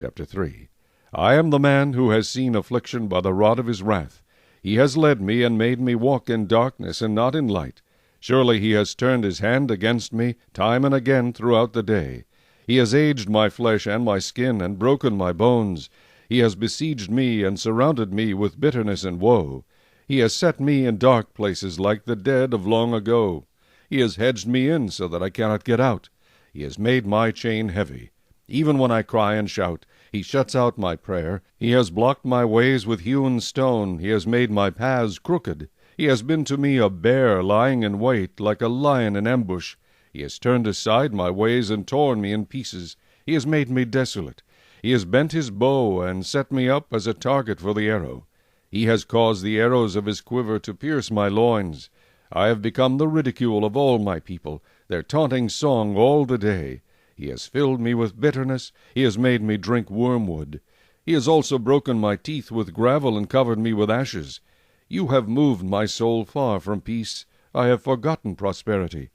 Chapter 3. I am the man who has seen affliction by the rod of his wrath. He has led me and made me walk in darkness and not in light. Surely he has turned his hand against me time and again throughout the day. He has aged my flesh and my skin, and broken my bones. He has besieged me and surrounded me with bitterness and woe. He has set me in dark places like the dead of long ago. He has hedged me in so that I cannot get out. He has made my chain heavy. Even when I cry and shout, he shuts out my prayer. He has blocked my ways with hewn stone. He has made my paths crooked. He has been to me a bear lying in wait, like a lion in ambush. He has turned aside my ways and torn me in pieces. He has made me desolate. He has bent his bow and set me up as a target for the arrow. He has caused the arrows of his quiver to pierce my loins. I have become the ridicule of all my people, their taunting song all the day. He has filled me with bitterness. He has made me drink wormwood. He has also broken my teeth with gravel and covered me with ashes. You have moved my soul far from peace. I have forgotten prosperity.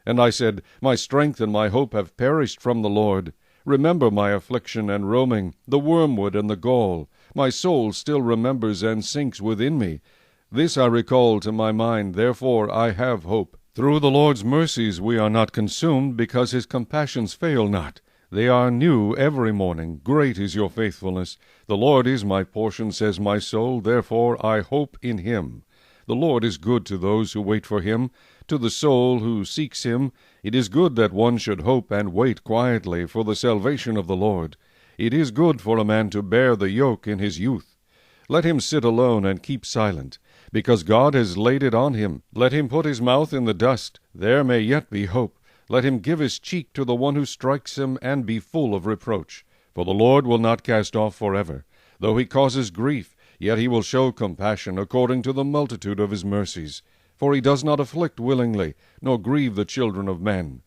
And I said, my strength and my hope have perished from the Lord. Remember my affliction and roaming, the wormwood and the gall. My soul still remembers and sinks within me. This I recall to my mind, therefore I have hope. Through the Lord's mercies we are not consumed, because his compassions fail not. They are new every morning. Great is your faithfulness. The Lord is my portion, says my soul, therefore I hope in him. The Lord is good to those who wait for him, to the soul who seeks him. It is good that one should hope and wait quietly for the salvation of the Lord. It is good for a man to bear the yoke in his youth. Let him sit alone and keep silent, because God has laid it on him. Let him put his mouth in the dust. There may yet be hope. Let him give his cheek to the one who strikes him, and be full of reproach. For the Lord will not cast off forever. Though he causes grief, yet he will show compassion according to the multitude of his mercies. For he does not afflict willingly, nor grieve the children of men.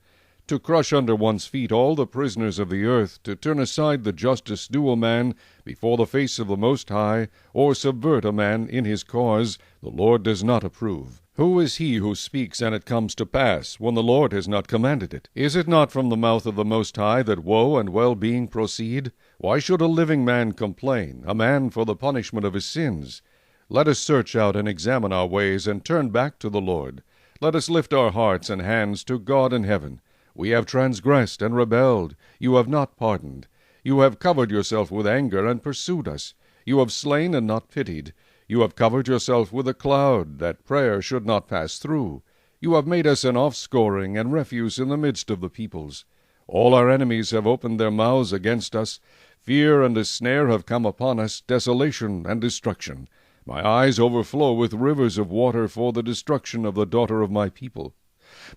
To crush under one's feet all the prisoners of the earth, to turn aside the justice due a man before the face of the Most High, or subvert a man in his cause, the Lord does not approve. Who is he who speaks, and it comes to pass, when the Lord has not commanded it? Is it not from the mouth of the Most High that woe and well-being proceed? Why should a living man complain, a man for the punishment of his sins? Let us search out and examine our ways, and turn back to the Lord. Let us lift our hearts and hands to God in heaven. We have transgressed and rebelled. You have not pardoned. You have covered yourself with anger and pursued us. You have slain and not pitied. You have covered yourself with a cloud, that prayer should not pass through. You have made us an offscoring and refuse in the midst of the peoples. All our enemies have opened their mouths against us. Fear and a snare have come upon us, desolation and destruction. My eyes overflow with rivers of water for the destruction of the daughter of my people.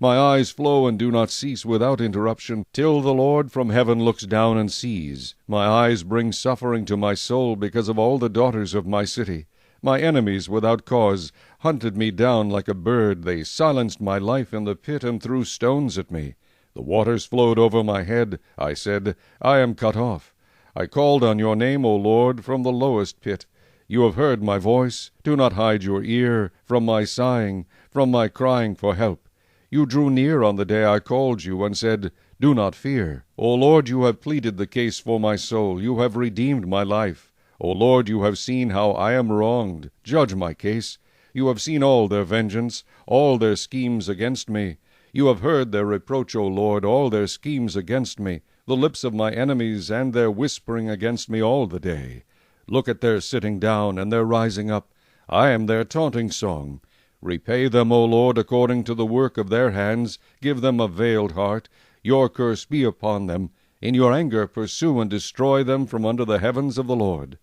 My eyes flow and do not cease without interruption, till the Lord from heaven looks down and sees. My eyes bring suffering to my soul because of all the daughters of my city. My enemies without cause hunted me down like a bird. They silenced my life in the pit and threw stones at me. The waters flowed over my head. I said, I am cut off. I called on your name, O Lord, from the lowest pit. You have heard my voice. Do not hide your ear from my sighing, from my crying for help. You drew near on the day I called you, and said, do not fear. O Lord, you have pleaded the case for my soul. You have redeemed my life. O Lord, you have seen how I am wronged. Judge my case. You have seen all their vengeance, all their schemes against me. You have heard their reproach, O Lord, all their schemes against me, the lips of my enemies, and their whispering against me all the day. Look at their sitting down and their rising up. I am their taunting song. Repay them, O Lord, according to the work of their hands. Give them a veiled heart. Your curse be upon them. In your anger pursue and destroy them from under the heavens of the Lord.